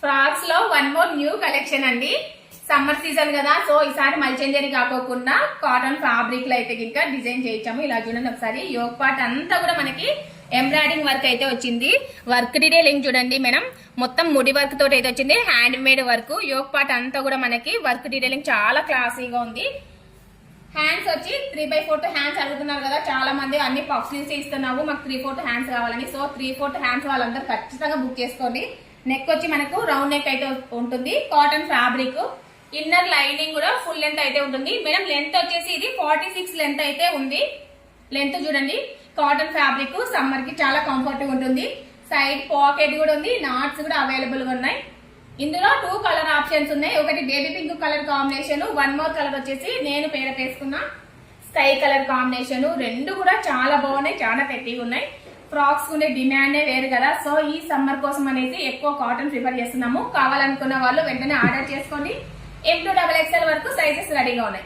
Frocks లో one more new collection అండి. Summer season కదా, సో ఈసారి మల్చెంజరీ కాకోకుండా కాటన్ ఫ్యాబ్రిక్ లో అయితే ఇంకా డిజైన్ చేయించాము. ఇలా చూడండి ఒకసారి. యోగ్ పార్ట్ అంతా కూడా మనకి ఎంబ్రాయిడింగ్ వర్క్ అయితే వచ్చింది. వర్క్ డీటెయిలింగ్ చూడండి మేడం, మొత్తం ముడి వర్క్ తోటి అయితే వచ్చింది. Hand made work. Yoke part అంతా కూడా మనకి వర్క్ డీటెయిలింగ్ చాలా క్లాసీగా ఉంది. హ్యాండ్స్ వచ్చి 3/4 హ్యాండ్స్ అడుగుతున్నారు కదా చాలా మంది. అన్ని పఫ్ స్లీవ్స్ ఇస్తున్నాము, మాకు 3/4 హ్యాండ్స్ కావాలని. సో 3/4 హ్యాండ్స్ వాళ్ళందరూ ఖచ్చితంగా బుక్ చేసుకోండి. నెక్ వచ్చి మనకు రౌండ్ నెక్ అయితే ఉంటుంది. Cotton fabric. ఇన్నర్ లైనింగ్ కూడా ఫుల్ లెంత్ అయితే ఉంటుంది మేడం. లెంత్ వచ్చేసి ఇది 46 లెంత్ అయితే ఉంది. లెంత్ చూడండి. కాటన్ ఫ్యాబ్రిక్ సమ్మర్ కి చాలా కంఫర్ట్ ఉంటుంది. సైడ్ పాకెట్ కూడా ఉంది. నాట్స్ కూడా అవైలబుల్ గా ఉన్నాయి. ఇందులో 2 కలర్ ఆప్షన్స్ ఉన్నాయి. ఒకటి baby pink colour combination, one more colour వచ్చేసి నేను వేసుకున్న స్కై కలర్ కాంబినేషన్. రెండు కూడా చాలా బాగున్నాయి, చాలా పెట్టిగా ఉన్నాయి. ఫ్రాక్స్ ఉండే డిమాండే వేరు కదా, సో ఈ సమ్మర్ కోసం అనేది ఎక్కువ కాటన్ ప్రిఫర్ చేస్తున్నాము. కావాలనుకున్న వాళ్ళు వెంటనే ఆర్డర్ చేసుకోండి. M2XXL వరకు సైజెస్ రెడీగా ఉన్నాయి.